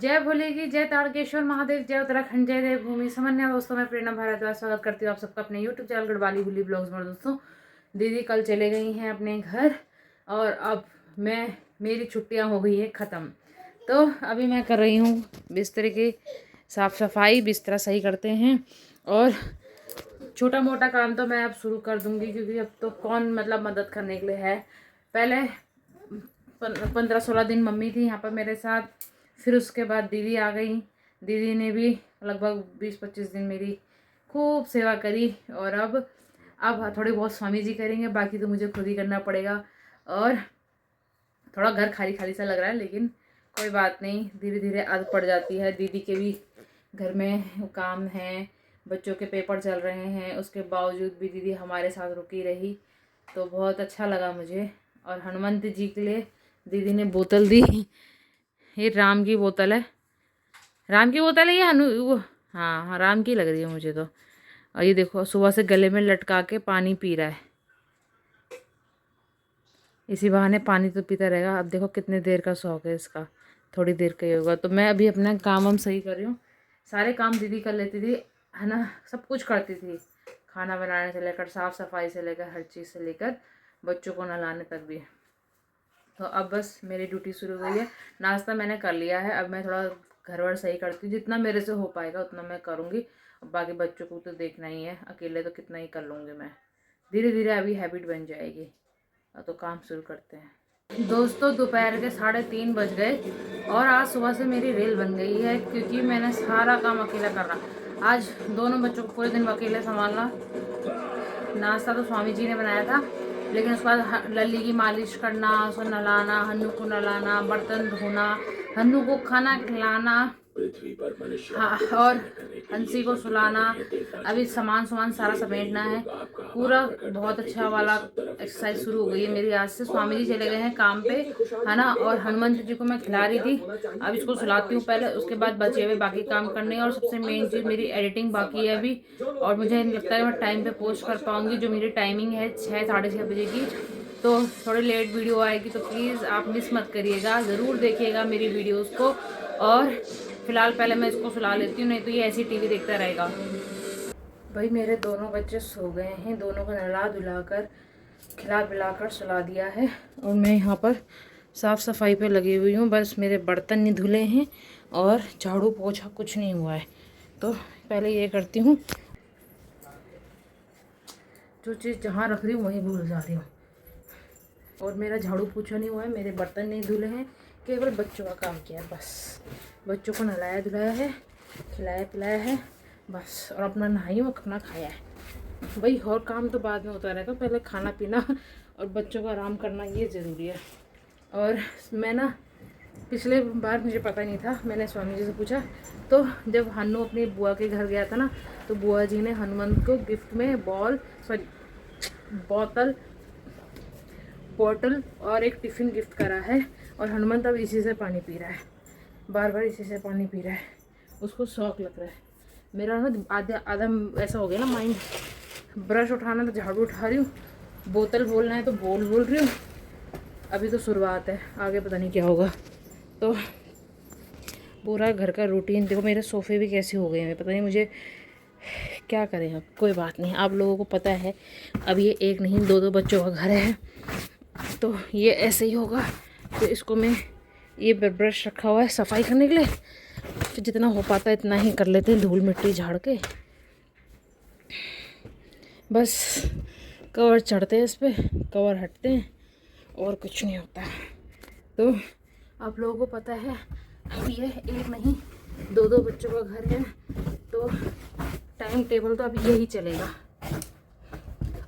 जय भोले की जय तारकेश्वर महादेव, जय उत्तराखंड, जय देवभूमि समन्या। दोस्तों मैं प्रेरणा भारद्वाज स्वागत करती हूँ आप सबका अपने यूट्यूब चैनल गढ़वाली हुली ब्लॉग्स में। दोस्तों दीदी कल चले गई हैं अपने घर और अब मेरी छुट्टियाँ हो गई हैं ख़त्म। तो अभी मैं कर रही हूँ बिस्तर की साफ़ सफाई, बिस्तरा सही करते हैं और छोटा मोटा काम तो मैं अब शुरू कर दूँगी क्योंकि अब तो कौन मदद करने के लिए है। पहले 15-16 दिन मम्मी थी यहाँ पर मेरे साथ, फिर उसके बाद दीदी आ गई। दीदी ने भी लगभग 20-25 दिन मेरी खूब सेवा करी और अब थोड़ी बहुत स्वामी जी करेंगे, बाकी तो मुझे खुद ही करना पड़ेगा। और थोड़ा घर खाली खाली सा लग रहा है, लेकिन कोई बात नहीं, धीरे धीरे आदत पड़ जाती है। दीदी के भी घर में काम हैं, बच्चों के पेपर चल रहे हैं, उसके बावजूद भी दीदी हमारे साथ रुकी रही, तो बहुत अच्छा लगा मुझे। और हनुमंत जी के लिए दीदी ने बोतल दी, ये राम की बोतल है, राम की बोतल है ये वो हाँ राम की लग रही है मुझे तो। और ये देखो सुबह से गले में लटका के पानी पी रहा है, इसी बहाने पानी तो पीता रहेगा। अब देखो कितने देर का शौक है इसका, थोड़ी देर का ही होगा। तो मैं अभी अपना काम सही कर रही हूँ। सारे काम दीदी कर लेती थी, है ना, सब कुछ करती थी, खाना बनाने से लेकर साफ़ सफाई से लेकर हर चीज़ से लेकर बच्चों को नहलाने तक भी। तो अब बस मेरी ड्यूटी शुरू हुई है। नाश्ता मैंने कर लिया है, अब मैं थोड़ा घर वर सही करती हूँ, जितना मेरे से हो पाएगा उतना मैं करूँगी। बाकी बच्चों को तो देखना ही है, अकेले तो कितना ही कर लूँगी मैं। धीरे धीरे अभी हैबिट बन जाएगी। तो काम शुरू करते हैं। दोस्तों दोपहर के 3:30 बज गए और आज सुबह से मेरी रेल बन गई है क्योंकि मैंने सारा काम अकेला करना। आज दोनों बच्चों को पूरे दिन अकेले संभालना। नाश्ता तो स्वामी जी ने बनाया था, लेकिन उसके बाद लल्ली की मालिश करना, उसको नहलाना, हन्नू को नहलाना, बर्तन धोना, हन्नू को खाना खिलाना, हाँ, और हंसी को सुलाना। अभी सामान सारा समेटना है पूरा। बहुत अच्छा वाला एक्सरसाइज शुरू हो गई है मेरी आज से। स्वामी जी चले गए हैं काम पे, है ना, और हनुमंत जी को मैं खिला रही थी। अब इसको सुलाती हूँ पहले, उसके बाद बचे हुए बाकी काम करने। और सबसे मेन चीज़ मेरी एडिटिंग बाकी है अभी, और मुझे नहीं लगता है मैं टाइम पे पोस्ट कर पाऊँगी। जो मेरी टाइमिंग है 6-6:30 बजे की, तो थोड़ी लेट वीडियो आएगी, तो प्लीज़ आप मिस मत करिएगा, ज़रूर देखिएगा मेरी वीडियोज़ को। और फिलहाल पहले मैं इसको सुला लेती हूँ, नहीं तो ये ऐसी टीवी देखता रहेगा। भाई मेरे दोनों बच्चे सो गए हैं, दोनों को नहला धुलाकर खिला पिलाकर सुला दिया है और मैं यहाँ पर साफ़ सफाई पे लगी हुई हूँ। बस मेरे बर्तन नहीं धुले हैं और झाड़ू पोछा कुछ नहीं हुआ है, तो पहले ये करती हूँ। जो चीज़ जहाँ रख रही हूँ वहीं भूल जा रही हूँ। और मेरा झाड़ू पोछा नहीं हुआ है, मेरे बर्तन नहीं धुले हैं, केवल बच्चों का काम किया है बस। बच्चों को नहलाया धुलाया है, खिलाया पिलाया है बस, और अपना नहाई हूँ, अपना खाया है भाई। और काम तो बाद में होता रहेगा, पहले खाना पीना और बच्चों का आराम करना ये ज़रूरी है। और मैं ना पिछले बार मुझे पता नहीं था, मैंने स्वामी जी से पूछा, तो जब हन्नू अपनी बुआ के घर गया था ना, तो बुआ जी ने हनुमंत को गिफ्ट में बॉटल और एक टिफ़िन गिफ्ट करा है। और हनुमंत अब इसी से पानी पी रहा है, बार बार इसी से पानी पी रहा है, उसको शौक लग रहा है। मेरा ना आधा ऐसा हो गया ना माइंड, ब्रश उठाना तो झाड़ू उठा रही हूँ, बोतल बोलना है तो बोल रही हूँ। अभी तो शुरुआत है, आगे पता नहीं क्या होगा। तो पूरा घर का रूटीन देखो, मेरे सोफ़े भी कैसे हो गए हैं, पता नहीं मुझे क्या करें। अब कोई बात नहीं, आप लोगों को पता है अब ये एक नहीं 2-2 बच्चों का घर है, तो ये ऐसे ही होगा। तो इसको मैं, ये ब्रश रखा हुआ है सफाई करने के लिए, तो जितना हो पाता है इतना ही कर लेते हैं, धूल मिट्टी झाड़ के बस। कवर चढ़ते हैं इस पर, कवर हटते हैं, और कुछ नहीं होता। तो आप लोगों को पता है अब ये एक नहीं 2-2 बच्चों का घर है, तो टाइम टेबल तो अब यही चलेगा।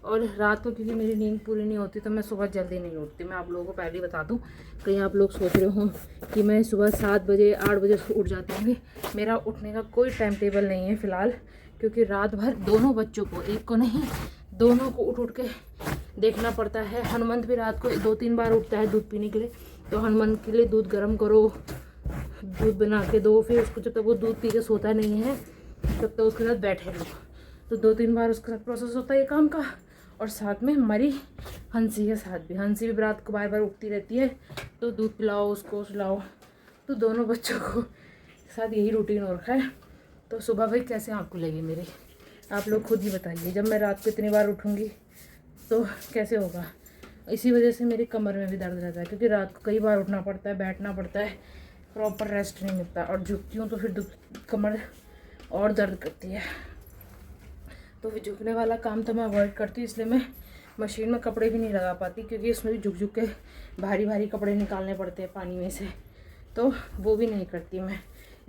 और रात को क्योंकि मेरी नींद पूरी नहीं होती, तो मैं सुबह जल्दी नहीं उठती। मैं आप लोगों को पहले ही बता दूं, कहीं आप लोग सोच रहे हो कि मैं सुबह 7 बजे 8 बजे उठ जाती हूँ। मेरा उठने का कोई टाइम टेबल नहीं है फ़िलहाल, क्योंकि रात भर दोनों बच्चों को, एक को नहीं दोनों को उठ के देखना पड़ता है। हनुमंत भी रात को 2-3 बार उठता है दूध पीने के लिए, तो हनुमंत के लिए दूध गर्म करो, दूध बना के दो, फिर उसको जब तक वो दूध पी के सोता नहीं है तब तक उसके साथ बैठे रहो। तो 2-3 बार उसके साथ प्रोसेस होता है ये काम का। और साथ में हमारी हंसी के साथ भी, हंसी भी रात को बार बार उठती रहती है, तो दूध पिलाओ, उसको सुलाओ। तो दोनों बच्चों को साथ यही रूटीन हो रखा है। तो सुबह भाई कैसे आँख खुलेगी मेरी, आप लोग खुद ही बताइए। जब मैं रात को इतनी बार उठूँगी तो कैसे होगा। इसी वजह से मेरी कमर में भी दर्द रहता है, क्योंकि रात को कई बार उठना पड़ता है, बैठना पड़ता है, प्रॉपर रेस्ट नहीं मिलता, और झुकती हूँ तो फिर कमर और दर्द करती है। तो फिर झुकने वाला काम तो मैं अवॉइड करती हूँ, इसलिए मैं मशीन में कपड़े भी नहीं लगा पाती, क्योंकि इसमें भी झुक झुक के भारी भारी कपड़े निकालने पड़ते हैं पानी में से, तो वो भी नहीं करती मैं।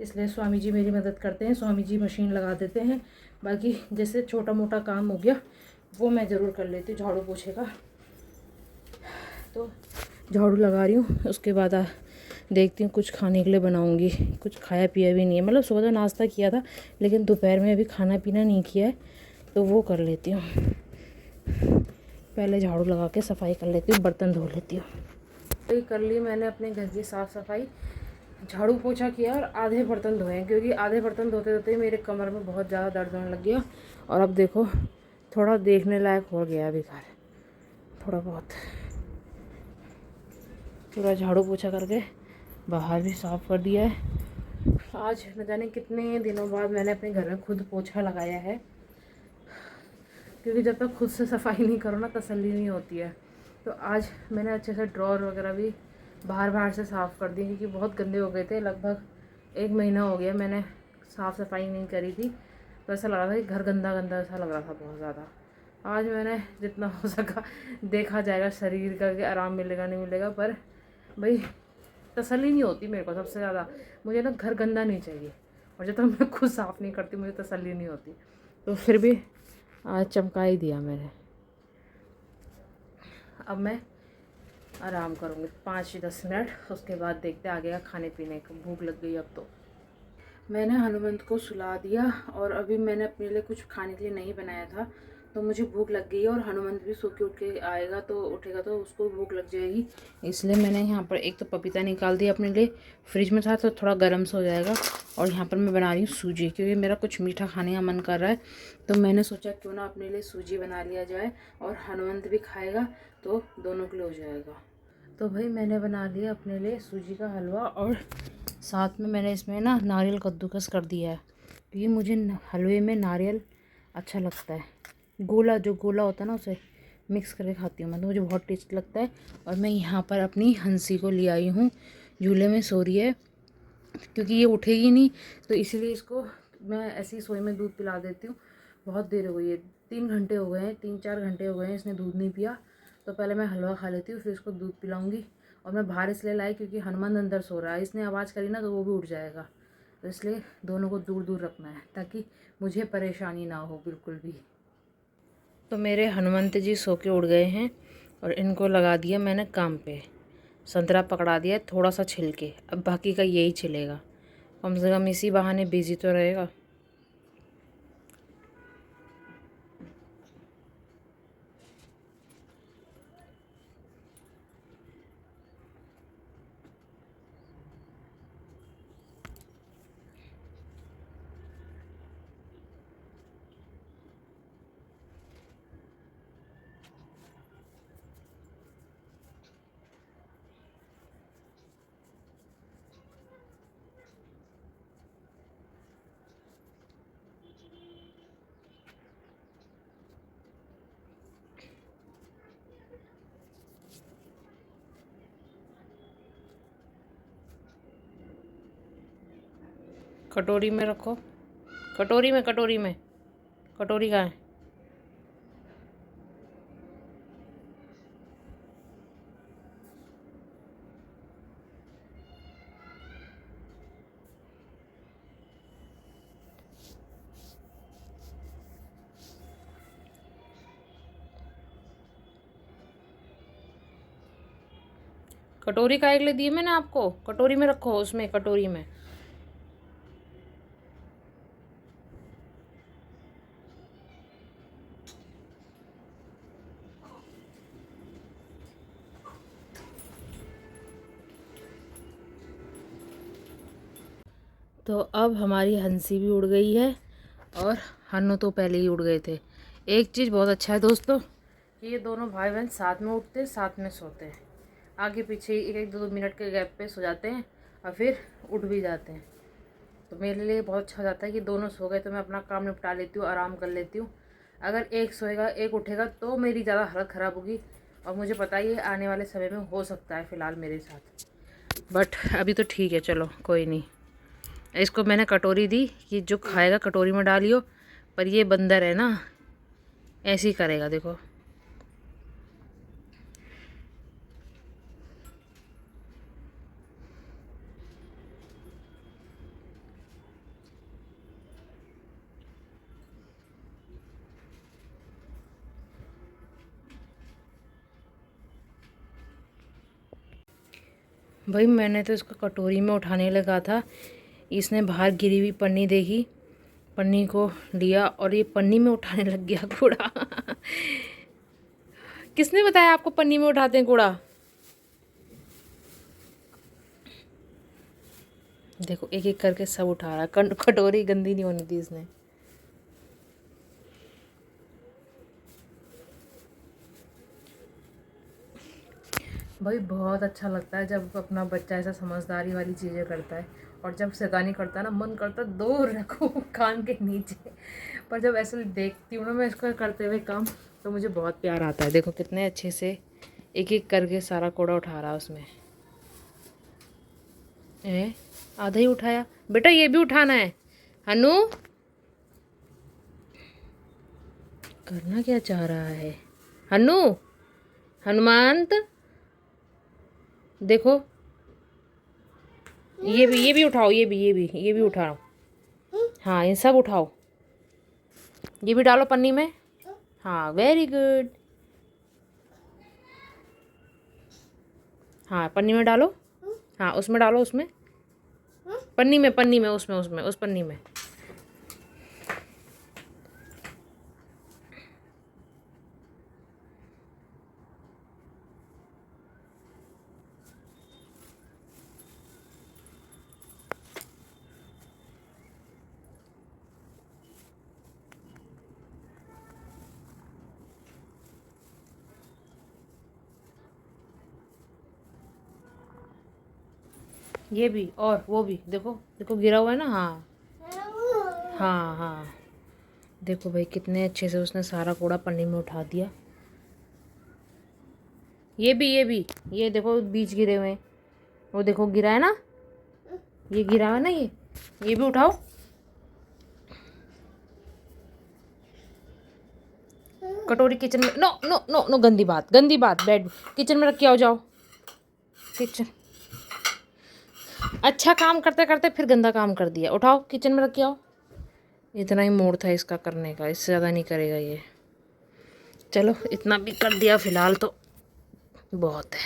इसलिए स्वामी जी मेरी मदद करते हैं, स्वामी जी मशीन लगा देते हैं। बाकी जैसे छोटा मोटा काम हो गया वो मैं ज़रूर कर लेती हूँ, झाड़ू पोछे का। तो झाड़ू लगा रही हूँ, उसके बाद देखती हूँ कुछ खाने के लिए बनाऊँगी। कुछ खाया पिया भी नहीं है, मतलब सुबह तो नाश्ता किया था, लेकिन दोपहर में अभी खाना पीना नहीं किया है, तो वो कर लेती हूँ। पहले झाड़ू लगा के सफाई कर लेती हूँ, बर्तन धो लेती हूँ। तो कर ली मैंने अपने घर की साफ़ सफाई, झाड़ू पोछा किया और आधे बर्तन धोए, क्योंकि आधे बर्तन धोते धोते मेरे कमर में बहुत ज़्यादा दर्द होने लग गया। और अब देखो थोड़ा देखने लायक हो गया अभी घर, थोड़ा बहुत। पूरा झाड़ू पोछा करके बाहर भी साफ़ कर दिया है। आज न जाने कितने दिनों बाद मैंने अपने घर में खुद पोछा लगाया है, क्योंकि जब तक खुद से सफाई नहीं करो ना तसल्ली नहीं होती है। तो आज मैंने अच्छे से ड्रॉर वगैरह भी बाहर से साफ़ कर दी, क्योंकि बहुत गंदे हो गए थे। लगभग 1 महीना हो गया मैंने साफ़ सफाई नहीं करी थी, तो ऐसा लग रहा था कि घर गंदा गंदा ऐसा लग रहा था बहुत ज़्यादा। आज मैंने जितना हो सका, देखा जाएगा शरीर का कि आराम मिलेगा नहीं मिलेगा, पर भाई तसल्ली नहीं होती मेरे को। सबसे ज़्यादा मुझे ना घर गंदा नहीं चाहिए, और जब तक मैं खुद साफ़ नहीं करती मुझे तसल्ली नहीं होती। तो फिर भी आज चमका ही दिया मैंने। अब मैं आराम करूँगी 5-10 मिनट, उसके बाद देखते आगे का खाने पीने का। भूख लग गई अब तो। मैंने हनुमंत को सुला दिया, और अभी मैंने अपने लिए कुछ खाने के लिए नहीं बनाया था, तो मुझे भूख लग गई है। और हनुमंत भी सो के उठ के आएगा, तो उठेगा तो उसको भूख लग जाएगी। इसलिए मैंने यहाँ पर एक तो पपीता निकाल दिया अपने लिए, फ्रिज में था तो थोड़ा गर्म सा हो जाएगा। और यहाँ पर मैं बना रही हूँ सूजी, क्योंकि मेरा कुछ मीठा खाने का मन कर रहा है, तो मैंने सोचा क्यों ना अपने लिए सूजी बना लिया जाए, और हनुमंत भी खाएगा तो दोनों के लिए हो जाएगा। तो भाई मैंने बना लिया अपने लिए सूजी का हलवा, और साथ में मैंने इसमें ना नारियल कद्दूकस कर दिया है, क्योंकि मुझे हलवे में नारियल अच्छा लगता है। गोला जो गोला होता है ना उसे मिक्स करके खाती हूँ मैं, तो मुझे बहुत टेस्ट लगता है। और मैं यहाँ पर अपनी हंसी को ले आई हूँ, झूले में सो रही है, क्योंकि ये उठेगी नहीं, तो इसलिए इसको मैं ऐसी सोई में दूध पिला देती हूँ। बहुत देर हो गई है, 3 घंटे हो गए हैं, 3-4 घंटे हो गए हैं इसने दूध नहीं पिया। तो पहले मैं हलवा खा लेती हूँ, फिर इसको दूध पिलाऊंगी। और मैं बाहर इसलिए लाई क्योंकि हनुमान अंदर सो रहा है, इसने आवाज़ करी ना तो वो भी उठ जाएगा, तो इसलिए दोनों को दूर दूर रखना है, ताकि मुझे परेशानी ना हो बिल्कुल भी। तो मेरे हनुमंत जी सो के उड़ गए हैं, और इनको लगा दिया मैंने काम पे। संतरा पकड़ा दिया थोड़ा सा छिल के, अब बाकी का यही छिलेगा। कम से कम इसी बहाने बिजी तो रहेगा। कटोरी में रखो, कटोरी में, कटोरी में, कटोरी कहाँ है? कटोरी काहे के लिए दी है मैंने आपको? कटोरी में रखो, उसमें कटोरी में। तो अब हमारी हंसी भी उड़ गई है, और हन्नू तो पहले ही उड़ गए थे। एक चीज़ बहुत अच्छा है दोस्तों, कि ये दोनों भाई बहन साथ में उठते साथ में सोते हैं। आगे पीछे 1-1, 2-2 मिनट के गैप पे सो जाते हैं, और फिर उठ भी जाते हैं। तो मेरे लिए बहुत अच्छा हो जाता है कि दोनों सो गए तो मैं अपना काम निपटा लेती हूँ, आराम कर लेती हूँ। अगर एक सोएगा एक उठेगा तो मेरी ज़्यादा हालत ख़राब होगी, और मुझे पता ही है आने वाले समय में हो सकता है फ़िलहाल मेरे साथ। बट अभी तो ठीक है, चलो कोई नहीं। इसको मैंने कटोरी दी कि जो खाएगा कटोरी में डालियो, पर ये बंदर है ना, ऐसे ही करेगा, देखो। भाई मैंने तो इसको कटोरी में उठाने लगा था, इसने बाहर गिरी हुई पन्नी देखी, पन्नी को लिया और ये पन्नी में उठाने लग गया कूड़ा। किसने बताया आपको पन्नी में उठाते हैं कूड़ा? देखो एक एक करके सब उठा रहा है, कटोरी गंदी नहीं होनी थी इसने। भाई बहुत अच्छा लगता है जब अपना बच्चा ऐसा समझदारी वाली चीज़ें करता है, और जब शैतानी करता है ना, मन करता है दूर रखो कान के नीचे। पर जब ऐसे देखती हूँ ना मैं इसको करते हुए काम, तो मुझे बहुत प्यार आता है। देखो कितने अच्छे से एक एक करके सारा कूड़ा उठा रहा है उसमें। आधा ही उठाया बेटा, ये भी उठाना है। हनु करना क्या चाह रहा है? हनु, हनुमांत देखो, ये भी उठाओ, ये भी उठाओ। हाँ ये सब उठाओ, ये भी डालो पन्नी में। हाँ वेरी गुड। हाँ पन्नी में डालो, हाँ उसमें डालो, उसमें पन्नी में उसमें उस पन्नी में। ये भी और वो भी, देखो देखो गिरा हुआ है ना। हाँ हाँ हाँ, देखो भाई कितने अच्छे से उसने सारा कूड़ा पन्नी में उठा दिया। ये देखो बीज गिरे हुए हैं, वो देखो गिरा है ना, ये गिरा है ना, ये भी उठाओ। कटोरी किचन में, नो नो नो नो, गंदी बात, बेड किचन में रख के आओ, जाओ किचन। अच्छा काम करते करते फिर गंदा काम कर दिया, उठाओ किचन में रख के आओ। इतना ही मोड़ था इसका करने का, इससे ज़्यादा नहीं करेगा ये। चलो इतना भी कर दिया फ़िलहाल तो बहुत है।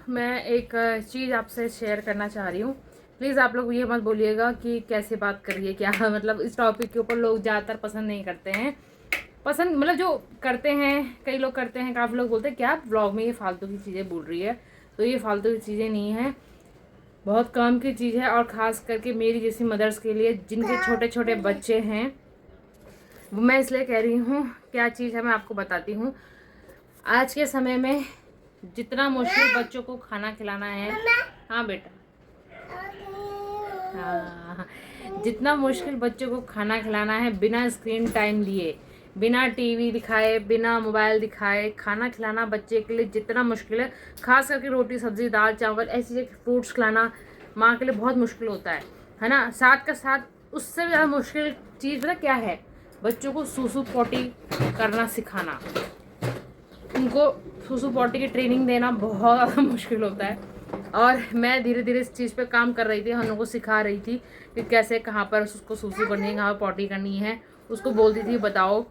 मैं एक चीज़ आपसे शेयर करना चाह रही हूँ। प्लीज़ आप लोग ये मत बोलिएगा कि कैसे बात करिए क्या, मतलब इस टॉपिक के ऊपर लोग ज़्यादातर पसंद नहीं करते हैं। पसंद मतलब जो करते हैं, कई लोग करते हैं, काफ़ी लोग बोलते हैं क्या ब्लॉग में ये फालतू की चीज़ें बोल रही है। तो ये फालतू की चीज़ें नहीं है, बहुत काम की चीज़ है। और ख़ास करके मेरी जैसी मदर्स के लिए जिनके छोटे छोटे बच्चे हैं, वो मैं इसलिए कह रही हूँ। क्या चीज़ है मैं आपको बताती हूँ। आज के समय में जितना मुश्किल बच्चों को खाना खिलाना है, हाँ बेटा, हाँ, जितना मुश्किल बच्चों को खाना खिलाना है बिना स्क्रीन टाइम दिए, बिना टीवी दिखाए, बिना मोबाइल दिखाए खाना खिलाना बच्चे के लिए जितना मुश्किल है, खास करके रोटी सब्जी दाल चावल ऐसी चीज़ें, फ्रूट्स खिलाना माँ के लिए बहुत मुश्किल होता है ना। साथ का साथ उससे ज़्यादा मुश्किल चीज़ पता क्या है? बच्चों को सूसू पोटी करना सिखाना, उनको सूसू पोटी की ट्रेनिंग देना बहुत ज़्यादा मुश्किल होता है। और मैं धीरे धीरे इस चीज़ पे काम कर रही थी, हम लोग को सिखा रही थी कि कैसे कहाँ पर उसको सूसू करनी है, कहाँ पर पॉटी करनी है, उसको बोलती थी बताओ।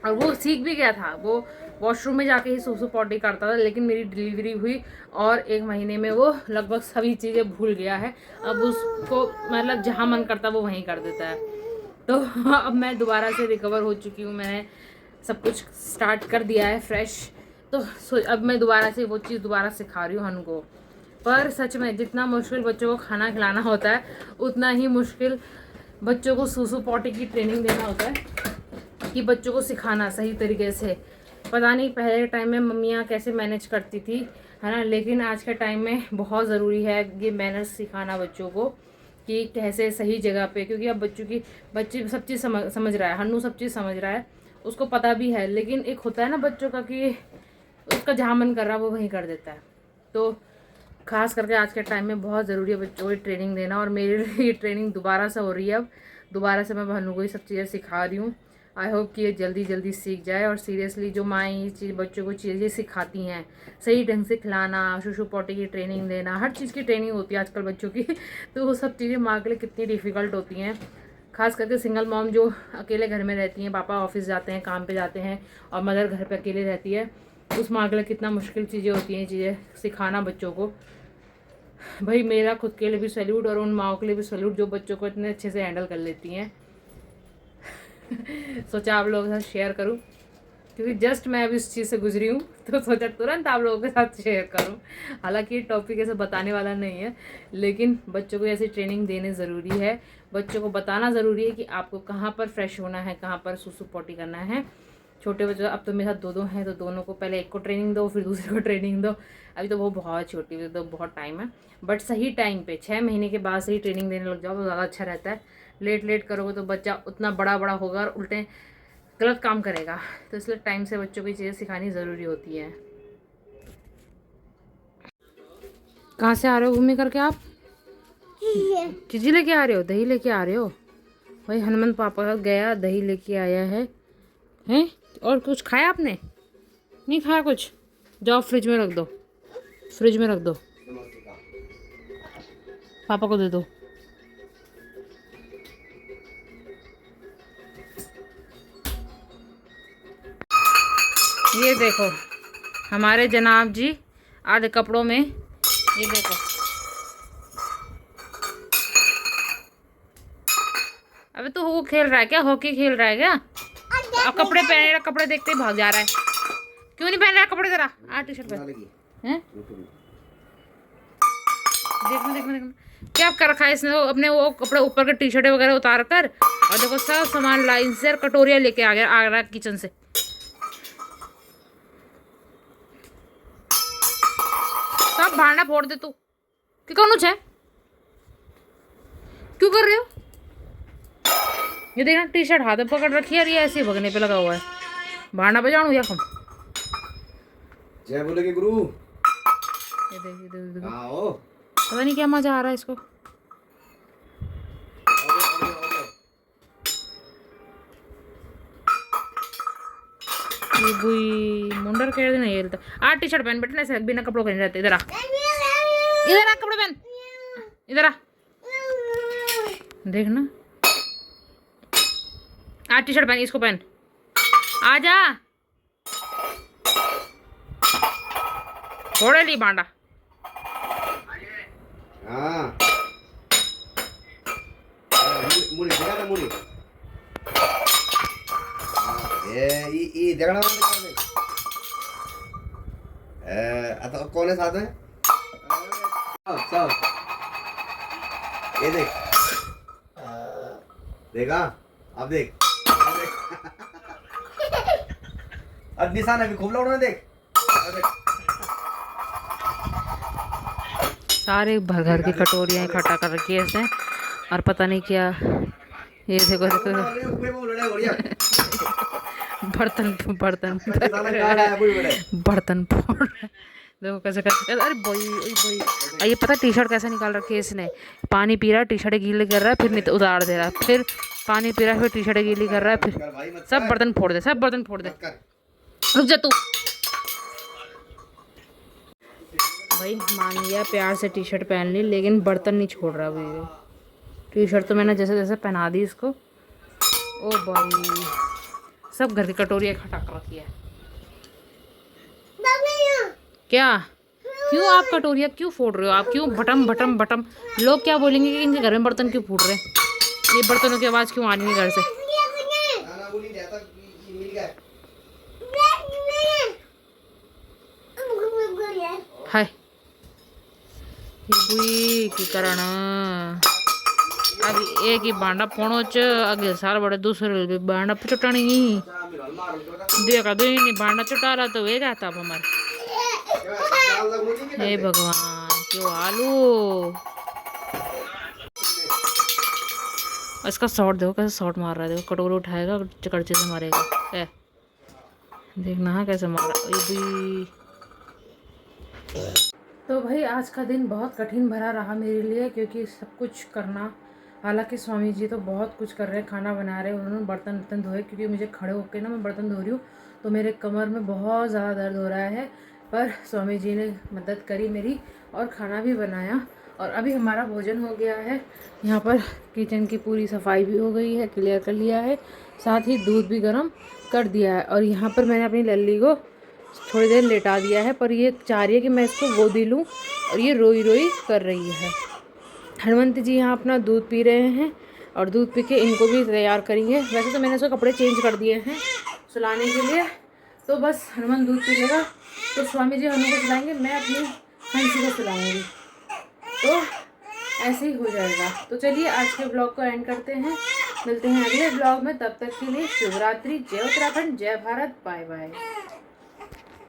और वो सीख भी गया था, वो वॉशरूम में जाके ही सूसू पॉटी करता था। लेकिन मेरी डिलीवरी हुई और 1 महीने में वो लगभग सभी चीज़ें भूल गया है। अब उसको मतलब जहाँ मन करता वो वहीं कर देता है। तो अब मैं दोबारा से रिकवर हो चुकी हूँ, मैंने सब कुछ स्टार्ट कर दिया है फ्रेश। तो अब मैं दोबारा से वो चीज़ दोबारा सिखा रही हूँ हनु को। पर सच में जितना मुश्किल बच्चों को खाना खिलाना होता है, उतना ही मुश्किल बच्चों को सूसू पॉटी की ट्रेनिंग देना होता है, कि बच्चों को सिखाना सही तरीके से पता नहीं पहले के टाइम में मम्मियाँ कैसे मैनेज करती थी, है ना, लेकिन आज के टाइम में बहुत ज़रूरी है ये मैनर्स सिखाना बच्चों को कि कैसे सही जगह पे, क्योंकि अब बच्चे सब चीज़ समझ रहा है, हन्नू सब चीज़ समझ रहा है, उसको पता भी है, लेकिन एक होता है ना बच्चों का कि उसका जहाँ मन कर रहा है वो वहीं कर देता है। तो खास करके आज के टाइम में बहुत ज़रूरी है बच्चों को ट्रेनिंग देना, और मेरे लिए ये ट्रेनिंग दोबारा से हो रही है। अब दोबारा से मैं भानु को ये सब चीज़ें सिखा रही हूँ। आई होप कि ये जल्दी जल्दी सीख जाए। और सीरियसली जो माएँ ये चीज़ बच्चों को चीज़ें सिखाती हैं, सही ढंग से खिलाना, शुशु पॉटी की ट्रेनिंग देना, हर चीज़ की ट्रेनिंग होती है आजकल बच्चों की तो वो सब चीज़ें माँ के लिए कितनी डिफ़िकल्ट होती हैं। खास करके सिंगल मॉम जो अकेले घर में रहती हैं, पापा ऑफिस जाते हैं, काम पे जाते हैं, और मदर घर पे अकेले रहती है, उस माँ के लिए कितना मुश्किल चीज़ें होती हैं चीज़ें सिखाना बच्चों को। भाई मेरा खुद के लिए भी सैल्यूट, और उन माओं के लिए भी सैल्यूट जो बच्चों को इतने अच्छे से हैंडल कर लेती हैं सोचा आप लोगों के साथ शेयर करूं, क्योंकि जस्ट मैं अभी इस चीज़ से गुजरी हूँ, तो सोचा तुरंत आप लोगों के साथ शेयर करूं। हालांकि ये टॉपिक ऐसे बताने वाला नहीं है, लेकिन बच्चों को ऐसी ट्रेनिंग देनी ज़रूरी है। बच्चों को बताना ज़रूरी है कि आपको कहाँ पर फ्रेश होना है, कहाँ पर सुसु पोटी करना है। छोटे बच्चों, अब तो मेरे साथ दो हैं, तो दोनों को पहले एक को ट्रेनिंग दो, फिर दूसरे को ट्रेनिंग दो। अभी तो वो बहुत छोटी है, तो बहुत टाइम है, बट सही टाइम पे 6 महीने के बाद से ही ट्रेनिंग देने लग जाओ तो ज़्यादा अच्छा रहता है। लेट करोगे तो बच्चा उतना बड़ा होगा और उल्टे गलत काम करेगा, तो इसलिए टाइम से बच्चों को चीज़ें सिखानी ज़रूरी होती है। कहाँ से आ रहे हो घूमने करके आप? चीज़ी लेके आ रहे हो, दही लेके आ रहे हो? भाई हनुमान पापा गया दही लेके आया है हैं। और कुछ खाया आपने? नहीं खाया कुछ? जाओ फ्रिज में रख दो, फ्रिज में रख दो, पापा को दे दो। ये देखो हमारे जनाब जी आधे कपड़ों में, ये देखो अबे तो वो खेल रहा है क्या, हॉकी खेल रहा है क्या? अब कपड़े पहने रहा, कपड़े देखते ही भाग जा रहा है। क्यों नहीं पहन रहा कपड़े जरा? टी शर्ट पहन हैं। देखना क्या कर रखा है इसने, अपने वो कपड़े ऊपर के टी शर्टें वगैरह उतार कर, और देखो सब सामान लाइन से कटोरिया लेके आ रहा है किचन से। सब भांडा फोड़ दे तू कि कौन है, क्यों कर रहे हो? ये देखना टी शर्ट हाथ में पकड़ रखी है और ये ऐसे भगने पे लगा हुआ है। भांडा बजाऊं या कम? जय बोलेगे गुरु। ये देख आओ, पता नहीं क्या मजा आ रहा है इसको। ये बुई मुंडर कह देना ये टी शर्ट पहन बेटा, ऐसे बिना कपड़ों के नहीं रहते। इधर आ, इधर आ, कपड़े पहन, इधर आ, देखना टी शर्ट पहन, इसको पहन, आ जा, थोड़े ली बांडा। हाँ मुड़ी देखा था मुड़ी, ये देखना आता कौन है साथ में? सब ये देख, देखा अब देख, अब निशान अभी खूब लौड़ा देख। सारे भर घर की कटोरियाँ इकट्ठा कर रखी है इसने, और पता नहीं क्या। ये देखो बर्तन बर्तन बर्तन फोड़ देखो कैसे कैसे। अरे भाई ये पता टी शर्ट कैसे निकाल रखी है इसने, पानी पी रहा है, टी शर्ट गीली कर रहा है, फिर उतार दे रहा है, फिर पानी पी रहा है, फिर टी शर्ट गीली कर रहा है, फिर सब बर्तन फोड़ दे, सब बर्तन फोड़ दे। रुक जा तू। भाई मान लिया प्यार से टी शर्ट पहन ली, लेकिन बर्तन नहीं छोड़ रहा भाई। टी शर्ट तो मैंने जैसे जैसे पहना दी इसको। ओ भाई सब घर की कटोरियाँ इकट्ठा कर रखी है। क्या क्यों आप कटोरियाँ क्यों फोड़ रहे हो? आप क्यों बटम बटम बटम, लोग क्या बोलेंगे कि इनके घर में बर्तन क्यों फूट रहे हैं? ये बर्तनों की आवाज़ क्यों आ रही है घर से? हाय की करना अभी एक ही बांडा पोणो च अगले साल बड़े दूसरे भी बांडा चुटानी देखा दो नहीं बांडा चुटा रहा तो वे जाता अब हमारे। हे भगवान क्यों आलू। इसका शॉट देखो कैसे शॉट मार रहा है, देखो कटोरी उठाएगा कड़छी से मारेगा। ए देखना है कैसे मारा ये भी। तो भाई आज का दिन बहुत कठिन भरा रहा मेरे लिए, क्योंकि सब कुछ करना, हालांकि स्वामी जी तो बहुत कुछ कर रहे हैं, खाना बना रहे हैं, उन्होंने बर्तन धोए, क्योंकि मुझे खड़े होकर ना मैं बर्तन धो रही हूँ तो मेरे कमर में बहुत ज़्यादा दर्द हो रहा है, पर स्वामी जी ने मदद करी मेरी और खाना भी बनाया। और अभी हमारा भोजन हो गया है, यहाँ पर किचन की पूरी सफाई भी हो गई है, क्लियर कर लिया है, साथ ही दूध भी गर्म कर दिया है। और यहाँ पर मैंने अपनी लल्ली को थोड़ी देर लेटा दिया है, पर ये चाह रही है कि मैं इसको गोदी लूँ और ये रोई रोई कर रही है। हनुमंत जी यहाँ अपना दूध पी रहे हैं और दूध पी के इनको भी तैयार करेंगे। वैसे तो मैंने इसको कपड़े चेंज कर दिए हैं सुलाने के लिए, तो बस हनुमान दूध पी लेगा तो स्वामी जी हनु को सुलाएंगे, मैं अपनी हंसी को सुलाऊंगी, तो ऐसे ही हो जाएगा। तो चलिए आज के ब्लॉग को एंड करते हैं, मिलते हैं अगले ब्लॉग में, तब तक के लिए शुभ रात्रि, जय उत्तराखंड, जय भारत, बाय बाय।